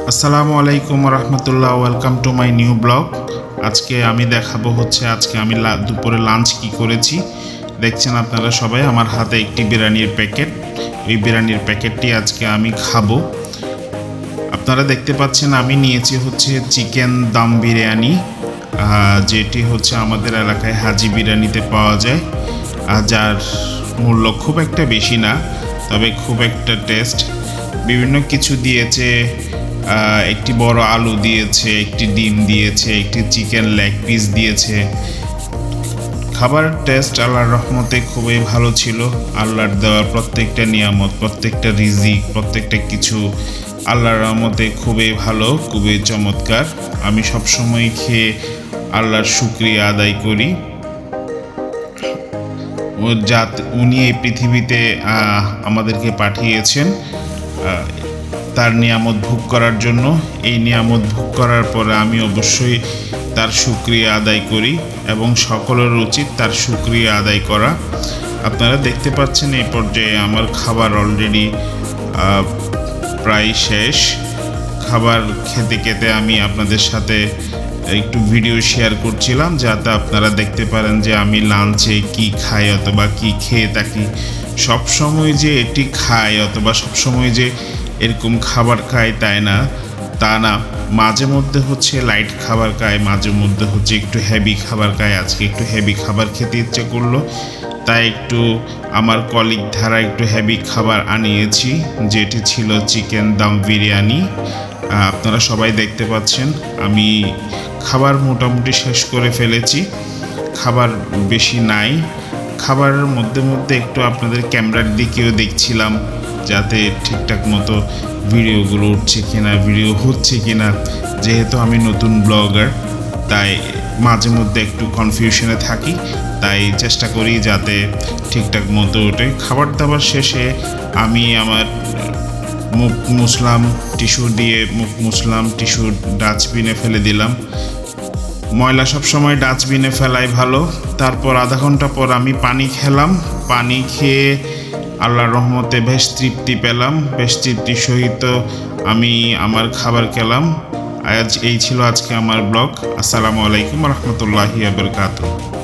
আসসালামু আলাইকুম রহমতুল্লাহ, welcome to my new blog. আজকে আমি দেখাবো আজকে আমি দুপুরে লাঞ্চ কি করেছি। দেখছেন আপনারা সবাই আমার হাতে একটি বিরিয়ানির প্যাকেট। এই বিরিয়ানির প্যাকেটটি আজকে আমি খাবো। আপনারা দেখতে পাচ্ছেন আমি নিয়েছি চিকেন দম বিরিয়ানি, যেটি আমাদের এলাকায় হাজি বিরিয়ানিতে পাওয়া যায়, যার মূল্য খুব একটা বেশি না, তবে খুব একটা টেস্ট। বিভিন্ন কিছু দিয়েছে, একটি বড় আলু দিয়েছে, একটি ডিম দিয়েছে, একটি চিকেন লেগ পিস দিয়েছে। খাবারের টেস্ট আল্লাহর রহমতে খুবই ভালো ছিল। আল্লাহর দেওয়া প্রত্যেকটা নিয়ামত, প্রত্যেকটা রিজিক, প্রত্যেকটা কিছু আল্লাহর রহমতে খুবই ভালো, খুবই চমৎকার। আমি সবসময় খেয়ে আল্লাহর শুকরিয়া আদায় করি, যাতে উনি এই পৃথিবীতে আমাদেরকে পাঠিয়েছেন তার নিয়ামত ভোগ করার জন্য। এই নিয়ামত ভোগ করার পরে আমি অবশ্যই তার শুকরিয়া আদায় করি এবং সকলের উচিত তার শুকরিয়া আদায় করা। আপনারা দেখতে পাচ্ছেন এই পর্যায়ে আমার খাবার অলরেডি প্রায় শেষ। খাবার খেতে খেতে আমি আপনাদের সাথে একটু ভিডিও শেয়ার করছিলাম, যাতে আপনারা দেখতে পারেন যে আমি লাঞ্চে কি খাই অথবা কি খেয়ে থাকি। সবসময় যে এটি খাই অথবা সবসময় যে এরকম খাবার খাই তা না। মাঝে মধ্যে লাইট খাবার খাই, মাঝে মধ্যে একটু হেভি খাবার খাই। আজকে একটু হেভি খাবার খেতে ইচ্ছে করলো, তাই একটু আমার কলিগ ধারা একটু হেভি খাবার আনিয়েছি, যেটি ছিল চিকেন দম বিরিয়ানি। আপনারা সবাই দেখতে পাচ্ছেন আমি খাবার মোটামুটি শেষ করে ফেলেছি। খাবার বেশি নাই। খাবারের মধ্যে মধ্যে একটু আপনাদের ক্যামেরার দিকেও দেখছিলাম, যাতে ঠিকঠাক মতো ভিডিওগুলো উঠছে কিনা, ভিডিও হচ্ছে কিনা। যেহেতু আমি নতুন ব্লগার, তাই মাঝে মধ্যে একটু কনফিউশনে থাকি, তাই চেষ্টা করি যাতে ঠিকঠাক মতো ওঠে। খাবার দাবার শেষে আমি আমার মুখ মুছলাম, টিস্যু ডাস্টবিনে ফেলে দিলাম। ময়লা সবসময় ডাস্টবিনে ফেলাই ভালো। তারপর আধা ঘন্টা পর আমি পানি খেলাম। পানি খেয়ে আল্লাহর রহমতে বেশ তৃপ্তি পেলাম, বেশ তৃপ্তির সহিত আমি আমার খাবার খেলাম। এই ছিল আজকে আমার ব্লগ। আসসালামু আলাইকুম রহমতুল্লাহি ওয়া বারাকাতুহু।